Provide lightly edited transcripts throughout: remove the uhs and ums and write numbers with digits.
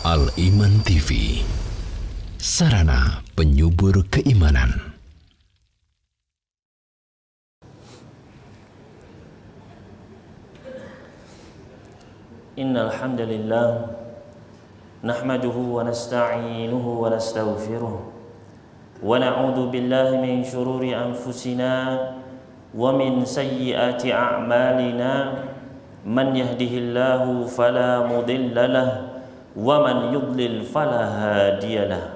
Al-Iman TV, sarana penyubur keimanan. Innal hamdalillah nahmaduhu wa nasta'inuhu wa nastaghfiruh wa na'udzu billahi min shururi anfusina wa min sayyiati a'malina. Man yahdihillahu fala mudilla lahu wa man yudlil fala hadiyalah.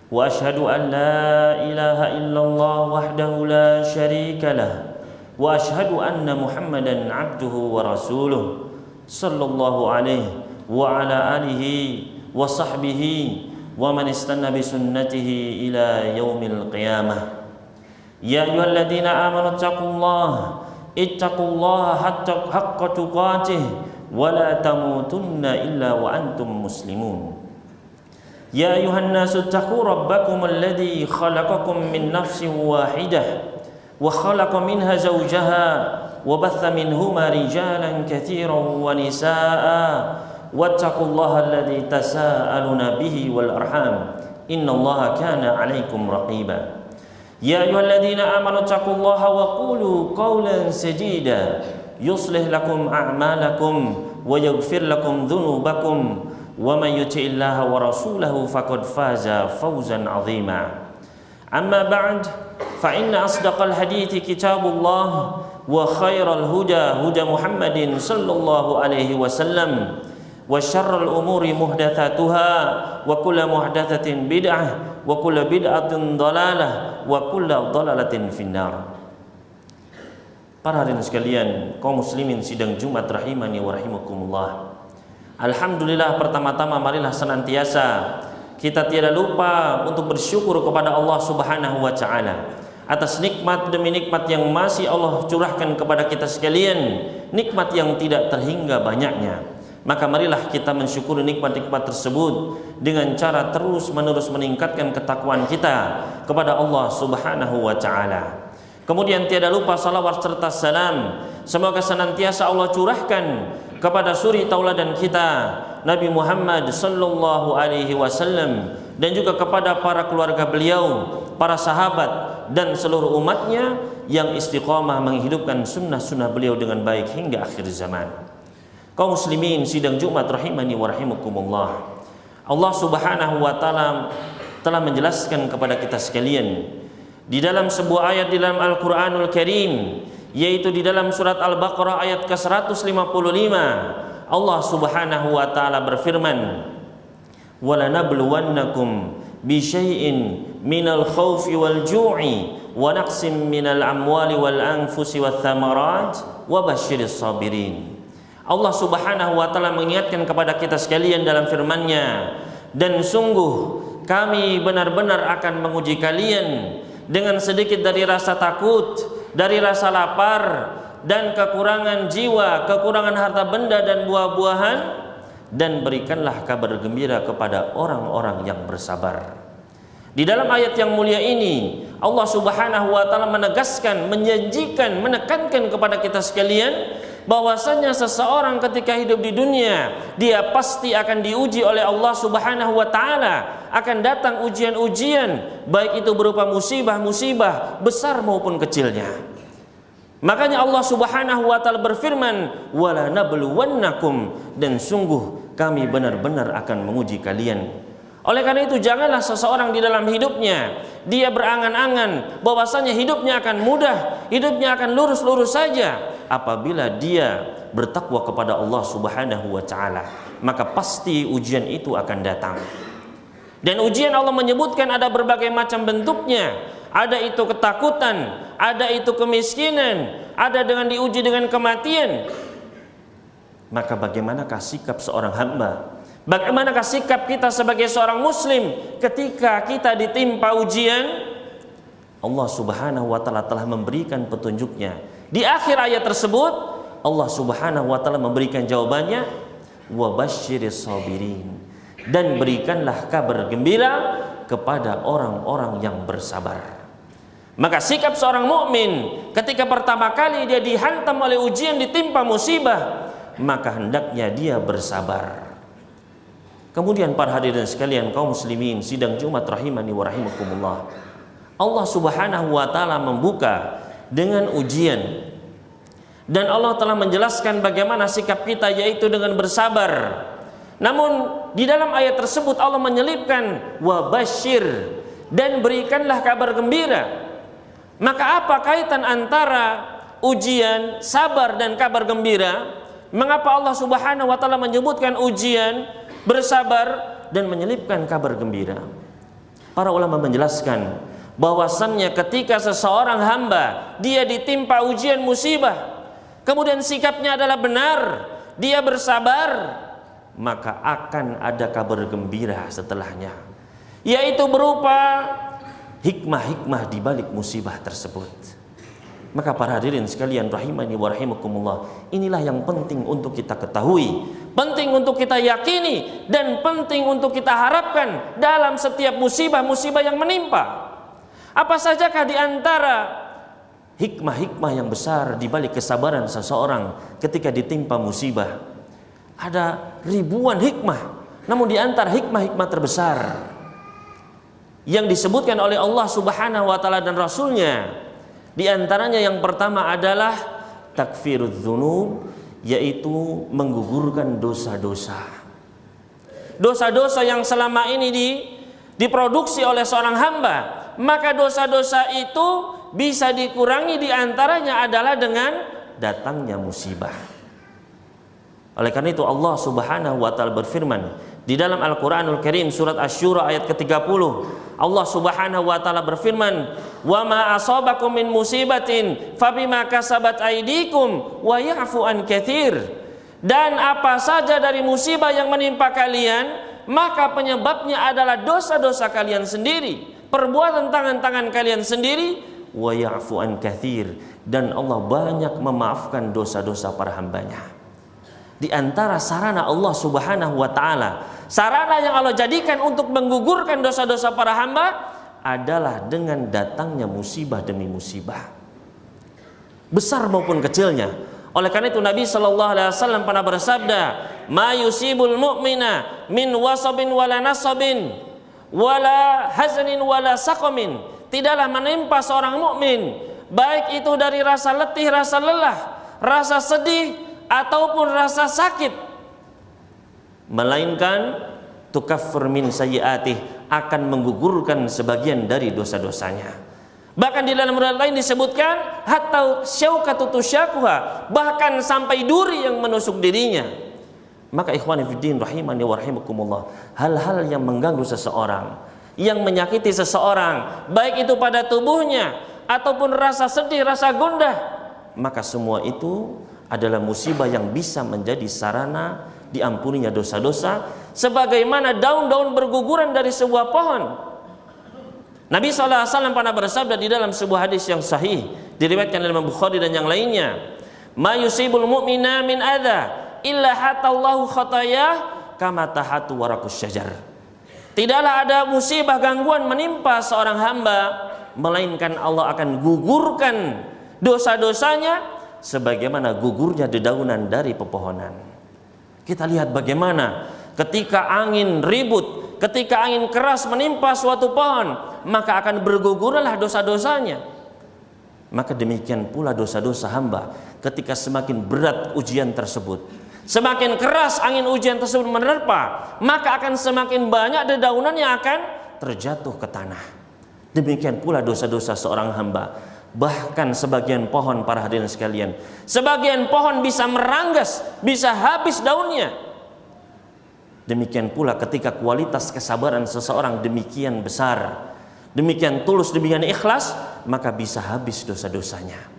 Wa ashhadu an la ilaha illallah wahdahu la syarika lah wa ashhadu anna Muhammadan abduhu wa rasuluh sallallahu alaihi wa ala alihi wa sahbihi wa man istanna bi sunnatihi ila yaumil qiyamah. Ya ayyuhalladzina amanu ittaqullaha haqqa tuqatih wa la tamutunna illa wa antum muslimun. Ya ayuhan nasu taqu rabbakum alladhi khalaqakum min nafsin wahidah wa khalaqa minha zawjaha wa batha minhuma rijalan katsiran wa nisaa wattaqullaha alladhi tasaaluna bihi wal arham innallaha kana 'alaikum raqiba. Ya ayyuhalladzina amanu taqullaha wa qulu qawlan sadida yuslih lakum a'malakum wa yaghfir lakum dhunubakum wa man yuti'illaha wa rasulahu faqad faza fawzan 'azima. Amma ba'd, fa inna asdaqal hadithi kitabullah wa khairal huda huda Muhammadin sallallahu alaihi wasallam wa syarrul umuri muhdatsatuha wa kullu muhdatsatin bid'ah wa kullu bid'atin dhalalah wa kullu dhalalatin finnar. Para hadirin sekalian, kaum muslimin sidang Jumat rahimani wa rahimakumullah. Alhamdulillah, pertama-tama marilah senantiasa kita tiada lupa untuk bersyukur kepada Allah Subhanahu wa taala atas nikmat demi nikmat yang masih Allah curahkan kepada kita sekalian, nikmat yang tidak terhingga banyaknya. Maka marilah kita mensyukuri nikmat-nikmat tersebut dengan cara terus-menerus meningkatkan ketakwaan kita kepada Allah Subhanahu wa taala. Kemudian tiada lupa salawat serta salam semoga senantiasa Allah curahkan kepada suri tauladan kita Nabi Muhammad sallallahu alaihi wasallam dan juga kepada para keluarga beliau, para sahabat dan seluruh umatnya yang istiqamah menghidupkan sunnah-sunnah beliau dengan baik hingga akhir zaman. Kaum muslimin sidang Jumat rahimani wa rahimakumullah. Allah Subhanahu wa taala telah menjelaskan kepada kita sekalian di dalam sebuah ayat di dalam Al-Qur'anul Karim, yaitu di dalam surat Al-Baqarah ayat ke-155. Allah Subhanahu wa taala berfirman, "Walanabluwannakum bi syai'in minal khaufi wal ju'i wa naqsim minal amwali wal anfusi wath thamarat wa basyiris sabirin." Allah Subhanahu wa taala mengingatkan kepada kita sekalian dalam firman-Nya, "Dan sungguh kami benar-benar akan menguji kalian dengan sedikit dari rasa takut, dari rasa lapar dan kekurangan jiwa, kekurangan harta benda dan buah-buahan, dan berikanlah kabar gembira kepada orang-orang yang bersabar." Di dalam ayat yang mulia ini Allah Subhanahu wa taala menegaskan, menjanjikan, menekankan kepada kita sekalian bahwasanya seseorang ketika hidup di dunia dia pasti akan diuji oleh Allah Subhanahu wa taala, akan datang ujian-ujian baik itu berupa musibah-musibah besar maupun kecilnya. Makanya Allah Subhanahu wa taala berfirman, "Wala nabluwannakum," dan sungguh kami benar-benar akan menguji kalian. Oleh karena itu janganlah seseorang di dalam hidupnya dia berangan-angan bahwasanya hidupnya akan mudah, hidupnya akan lurus-lurus saja. Apabila dia bertakwa kepada Allah Subhanahu wa taala, maka pasti ujian itu akan datang. Dan ujian Allah menyebutkan ada berbagai macam bentuknya. Ada itu ketakutan, ada itu kemiskinan, ada dengan diuji dengan kematian. Maka bagaimanakah sikap seorang hamba? Bagaimanakah sikap kita sebagai seorang muslim ketika kita ditimpa ujian? Allah Subhanahu wa taala telah memberikan petunjuknya. Di akhir ayat tersebut Allah Subhanahu wa taala memberikan jawabannya, wa basyiris sabirin, dan berikanlah kabar gembira kepada orang-orang yang bersabar. Maka sikap seorang mukmin ketika pertama kali dia dihantam oleh ujian, ditimpa musibah, maka hendaknya dia bersabar. Kemudian para hadirin sekalian kaum muslimin sidang Jumat rahimani wa rahimakumullah, Allah Subhanahu wa taala membuka dengan ujian, dan Allah telah menjelaskan bagaimana sikap kita, yaitu dengan bersabar. Namun di dalam ayat tersebut Allah menyelipkan wa basyir, dan berikanlah kabar gembira. Maka apa kaitan antara ujian, sabar dan kabar gembira? Mengapa Allah Subhanahu wa taala menyebutkan ujian, bersabar dan menyelipkan kabar gembira? Para ulama menjelaskan bahwasannya ketika seseorang hamba dia ditimpa ujian musibah, kemudian sikapnya adalah benar, dia bersabar, maka akan ada kabar gembira setelahnya, yaitu berupa hikmah-hikmah di balik musibah tersebut. Maka para hadirin sekalian rahimani wa rahimakumullah, inilah yang penting untuk kita ketahui, penting untuk kita yakini, dan penting untuk kita harapkan dalam setiap musibah-musibah yang menimpa. Apa sajakah di antara hikmah-hikmah yang besar di balik kesabaran seseorang ketika ditimpa musibah? Ada ribuan hikmah, namun di antara hikmah-hikmah terbesar yang disebutkan oleh Allah Subhanahu wa taala dan Rasulnya, di antaranya yang pertama adalah takfirudz dzunub, yaitu menggugurkan dosa-dosa. Dosa-dosa yang selama ini diproduksi oleh seorang hamba, maka dosa-dosa itu bisa dikurangi, di antaranya adalah dengan datangnya musibah. Oleh karena itu Allah Subhanahu wa taala berfirman di dalam Al-Qur'anul Karim surat Asy-Syura ayat ke-30. Allah Subhanahu wa taala berfirman, "Wa ma asabakum min musibatin fabima kasabat aydikum wa ya'fu an katsir." Dan apa saja dari musibah yang menimpa kalian, maka penyebabnya adalah dosa-dosa kalian sendiri, perbuatan tangan-tangan kalian sendiri, wa ya'fu an katsir, dan Allah banyak memaafkan dosa-dosa para hambanya. Di antara sarana Allah Subhanahu wa taala, sarana yang Allah jadikan untuk menggugurkan dosa-dosa para hamba adalah dengan datangnya musibah demi musibah, besar maupun kecilnya. Oleh karena itu Nabi sallallahu alaihi wasallam pernah bersabda, "Ma yusibul mu'mina min wasabin wala nasabin wala hazanin wala saqamin." Tidaklah menimpa seorang mukmin, baik itu dari rasa letih, rasa lelah, rasa sedih ataupun rasa sakit, melainkan tukaffir min sayyi'atih, akan menggugurkan sebagian dari dosa-dosanya. Bahkan di dalam riwayat lain disebutkan hatta syaukatu tusyakuha, bahkan sampai duri yang menusuk dirinya. Maka ikhwani fiddin rahimani wa rahimakumullah, hal-hal yang mengganggu seseorang, yang menyakiti seseorang, baik itu pada tubuhnya ataupun rasa sedih, rasa gundah, maka semua itu adalah musibah yang bisa menjadi sarana diampuninya dosa-dosa, sebagaimana daun-daun berguguran dari sebuah pohon. Nabi SAW pernah bersabda di dalam sebuah hadis yang sahih, diriwayatkan oleh Imam Bukhari dan yang lainnya, "Ma yusibul mu'mina min adza illa hatallahu khatayah kama tahatu warakus syajar." Tidaklah ada musibah gangguan menimpa seorang hamba, melainkan Allah akan gugurkan dosa-dosanya sebagaimana gugurnya dedaunan dari pepohonan. Kita lihat bagaimana ketika angin ribut, ketika angin keras menimpa suatu pohon, maka akan bergugurlah dosa-dosanya. Maka demikian pula dosa-dosa hamba ketika semakin berat ujian tersebut, semakin keras angin ujian tersebut menerpa, maka akan semakin banyak dedaunan yang akan terjatuh ke tanah. Demikian pula dosa-dosa seorang hamba. Bahkan sebagian pohon, para hadirin sekalian, sebagian pohon bisa meranggas, bisa habis daunnya. Demikian pula ketika kualitas kesabaran seseorang demikian besar, demikian tulus, demikian ikhlas, maka bisa habis dosa-dosanya.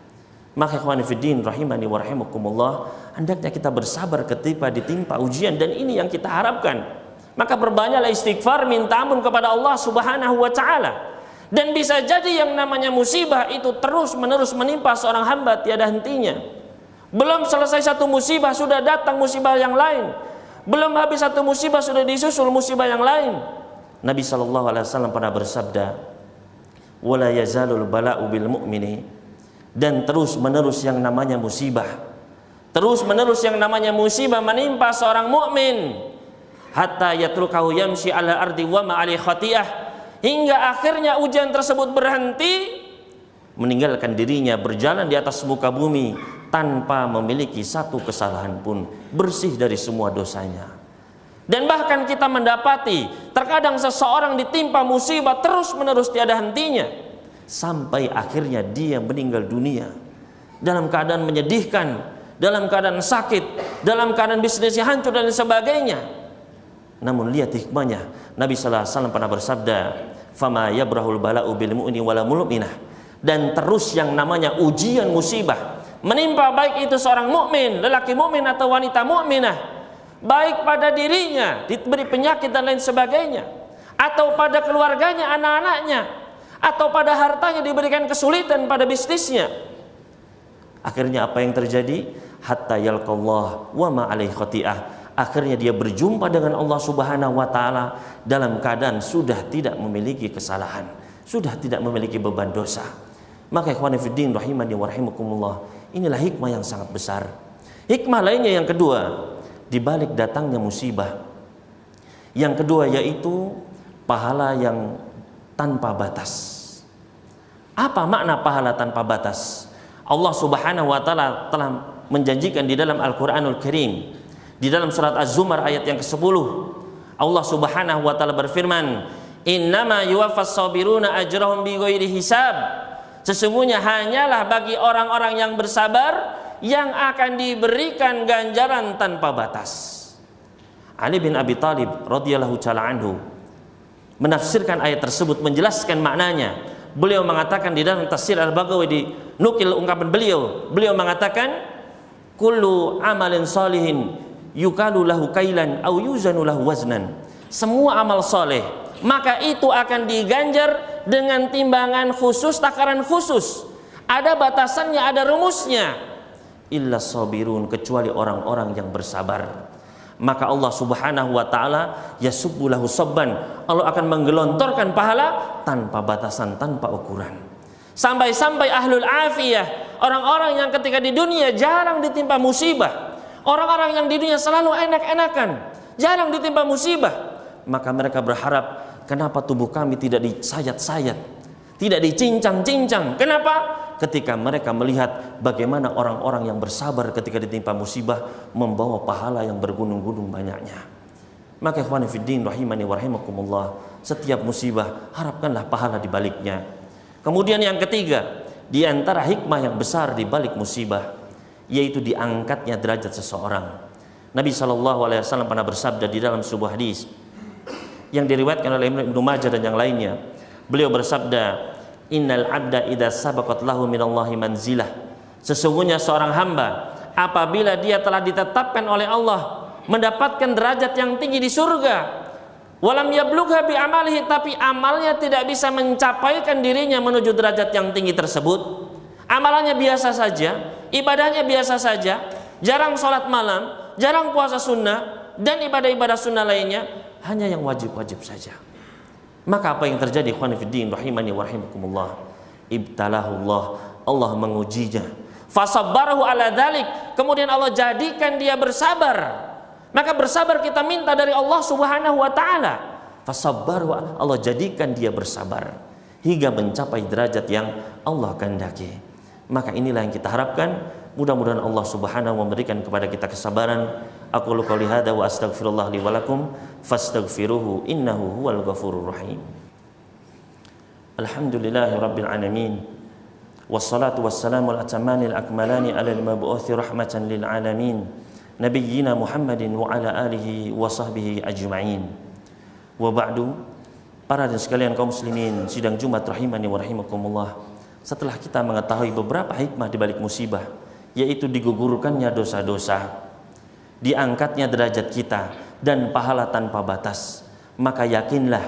Maka ikhwani fiddin rahimani wa rahimakumullah, hendaknya kita bersabar ketika ditimpa ujian, dan ini yang kita harapkan. Maka perbanyaklah istighfar, minta ampun kepada Allah Subhanahu wa taala. Dan bisa jadi yang namanya musibah itu terus menerus menimpa seorang hamba tiada hentinya. Belum selesai satu musibah sudah datang musibah yang lain. Belum habis satu musibah sudah disusul musibah yang lain. Nabi SAW pernah bersabda, "Wala yazalul bala'u bil mu'mini." Dan terus menerus yang namanya musibah, terus menerus yang namanya musibah menimpa seorang mukmin, hatta yatrukahu yamshi 'ala ardi wa ma 'alaihi khati'ah, hingga akhirnya ujian tersebut berhenti, meninggalkan dirinya berjalan di atas muka bumi tanpa memiliki satu kesalahan pun, bersih dari semua dosanya. Dan bahkan kita mendapati terkadang seseorang ditimpa musibah terus menerus tiada hentinya, sampai akhirnya dia meninggal dunia dalam keadaan menyedihkan, dalam keadaan sakit, dalam keadaan bisnisnya hancur dan sebagainya. Namun lihat hikmahnya, Nabi sallallahu alaihi wasallam pernah bersabda, "Fama yabrahul bala'u bil mu'mini wala mu'minah." Dan terus yang namanya ujian musibah menimpa, baik itu seorang mukmin, lelaki mukmin atau wanita mukminah, baik pada dirinya diberi penyakit dan lain sebagainya, atau pada keluarganya, anak-anaknya, atau pada hartanya diberikan kesulitan pada bisnisnya. Akhirnya apa yang terjadi? Hatta yalqallah wa ma 'alaihi khati'ah. Akhirnya dia berjumpa dengan Allah Subhanahu wa taala dalam keadaan sudah tidak memiliki kesalahan, sudah tidak memiliki beban dosa. Maka ikhwan fillah rahimani wa rahimakumullah, inilah hikmah yang sangat besar. Hikmah lainnya yang kedua, di balik datangnya musibah, yang kedua yaitu pahala yang tanpa batas. Apa makna pahala tanpa batas? Allah Subhanahu wa taala telah menjanjikan di dalam Al-Qur'anul Karim, di dalam surat Az-Zumar ayat yang ke-10, Allah Subhanahu wa taala berfirman, "Innama yuwaffas sabiruna ajrahum bighairi hisab." Sesungguhnya hanyalah bagi orang-orang yang bersabar yang akan diberikan ganjaran tanpa batas. Ali bin Abi Thalib radhiyallahu ta'ala anhu menafsirkan ayat tersebut, menjelaskan maknanya. Beliau mengatakan di dalam tafsir Al-Baghawi, dinukil ungkapan beliau mengatakan, kullu amalin salihin yukalu lahu kailan au yuzanu lahu waznan. Semua amal soleh maka itu akan diganjar dengan timbangan khusus, takaran khusus. Ada batasannya, ada rumusnya. Illa sabirun, kecuali orang-orang yang bersabar. Maka Allah Subhanahu wa taala yasubbu lahu sabban, Allah akan menggelontorkan pahala tanpa batasan, tanpa ukuran. Sampai-sampai ahlul afiyah, orang-orang yang ketika di dunia jarang ditimpa musibah, orang-orang yang di dunia selalu enak-enakan, jarang ditimpa musibah, maka mereka berharap, kenapa tubuh kami tidak disayat-sayat, tidak dicincang-cincang? Kenapa? Ketika mereka melihat bagaimana orang-orang yang bersabar ketika ditimpa musibah membawa pahala yang bergunung-gunung banyaknya. Maka ikhwan fillah rahimani wa rahimakumullah, setiap musibah harapkanlah pahala di baliknya. Kemudian yang ketiga, di antara hikmah yang besar di balik musibah, yaitu diangkatnya derajat seseorang. Nabi SAW pernah bersabda di dalam sebuah hadis yang diriwayatkan oleh Ibnu Majah dan yang lainnya. Beliau bersabda, innal abda idza sabaqat lahu minallahi manzilah. Sesungguhnya seorang hamba apabila dia telah ditetapkan oleh Allah mendapatkan derajat yang tinggi di surga, walam yablugha bi amalihi, tapi amalnya tidak bisa mencapaikan dirinya menuju derajat yang tinggi tersebut. Amalannya biasa saja, ibadahnya biasa saja, jarang sholat malam, jarang puasa sunnah, dan ibadah-ibadah sunnah lainnya hanya yang wajib-wajib saja. Maka apa yang terjadi, ikhwan fillah rahimani wa rahimakumullah? Ibtalahullah, Allah mengujinya. Fasabbarahu ala dzalik, kemudian Allah jadikan dia bersabar. Maka bersabar kita minta dari Allah Subhanahu wa taala. Fasabbarahu, Allah jadikan dia bersabar hingga mencapai derajat yang Allah kehendaki. Maka inilah yang kita harapkan. Mudah-mudahan Allah Subhanahu memberikan kepada kita kesabaran. Aqulu qouli hadza wa astaghfirullah li wa lakum fastaghfiruhu innahu huwal ghafurur rahim. Alhamdulillahi rabbil alamin. Wassalatu wassalamu al-atamani al-akmalani ala al-mab'uthi rahmatan lil alamin. Nabiyyina Muhammadin wa ala alihi wa sahbihi ajma'in. Wa ba'du, para dan sekalian kaum muslimin sidang Jumat rahimani wa rahimakumullah. Setelah kita mengetahui beberapa hikmah di balik musibah, yaitu digugurkannya dosa-dosa, diangkatnya derajat kita, dan pahala tanpa batas, maka yakinlah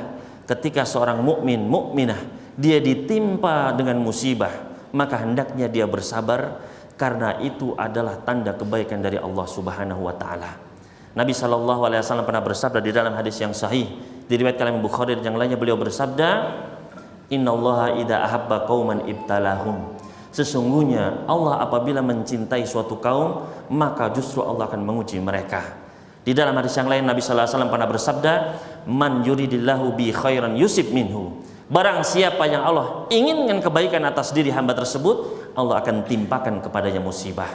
ketika seorang mukmin, mukminah, dia ditimpa dengan musibah, maka hendaknya dia bersabar, karena itu adalah tanda kebaikan dari Allah Subhanahu wa taala. Nabi SAW pernah bersabda di dalam hadis yang sahih diriwayatkan oleh Bukhari dan yang lainnya, beliau bersabda, innallaha idza ahabba qauman ibtalahum. Sesungguhnya Allah apabila mencintai suatu kaum, maka justru Allah akan menguji mereka. Di dalam hadis yang lain Nabi sallallahu alaihi wasallam pernah bersabda, "Man yuridillahu bi khairan yusib minhu." Barang siapa yang Allah inginkan kebaikan atas diri hamba tersebut, Allah akan timpakan kepadanya musibah.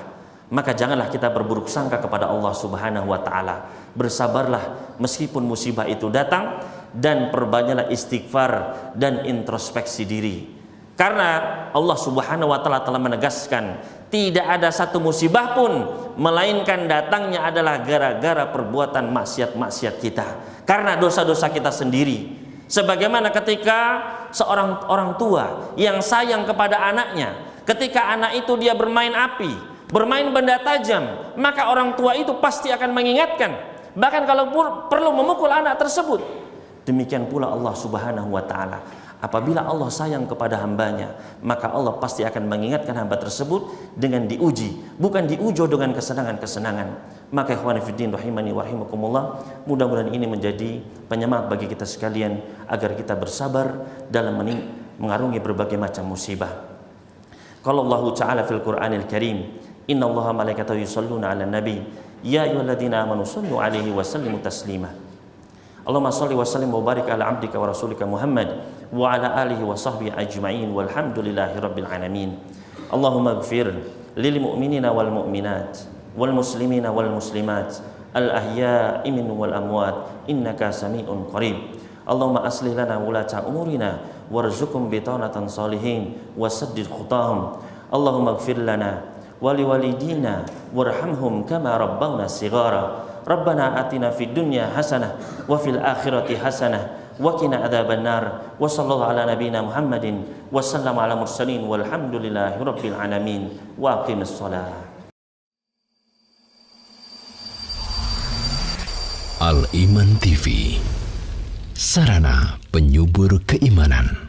Maka janganlah kita berburuk sangka kepada Allah Subhanahu wa taala. Bersabarlah meskipun musibah itu datang, dan perbanyaklah istighfar dan introspeksi diri. Karena Allah Subhanahu wa taala telah menegaskan, tidak ada satu musibah pun melainkan datangnya adalah gara-gara perbuatan maksiat-maksiat kita, karena dosa-dosa kita sendiri. Sebagaimana ketika seorang orang tua yang sayang kepada anaknya, ketika anak itu dia bermain api, bermain benda tajam, maka orang tua itu pasti akan mengingatkan, bahkan kalau perlu memukul anak tersebut. Demikian pula Allah Subhanahu wa taala, apabila Allah sayang kepada hambanya, maka Allah pasti akan mengingatkan hamba tersebut dengan diuji, bukan diuji dengan kesenangan-kesenangan. Maka ikhwani fiddin rahimani wa rahimakumullah, mudah-mudahan ini menjadi penyemangat bagi kita sekalian agar kita bersabar dalam mengarungi berbagai macam musibah. Qala Allah Ta'ala fil Qur'anil Karim, innallaha malaikatahu yusholluna 'alan nabi ya ayyuhalladzina amanu shallu 'alaihi wa sallimu taslima. Allahumma shalli wa sallim wa barik ala 'abdika wa rasulika Muhammad wa ala alihi wa sahbihi ajma'in walhamdulillahi rabbil alamin. Allahumma ighfir lil mu'minina wal mu'minat wal muslimina wal muslimat al ahya'i minhum wal amwat innaka sami'un qarib. Allahumma aslih lana wulata umurina warzuqhum bitanatan salihin wasaddid khutahum. Allahumma ighfir lana wa liwalidina warhamhum kama rabbawna shighara. Rabbana atina fid dunya hasanah wa fil akhirati hasanah wa qina adzabannar. Wa sallallahu ala nabiyyina Muhammadin wa sallama ala mursalin walhamdulillahi rabbil alamin. Wa aqimis shalah. Al Iman TV, sarana penyubur keimanan.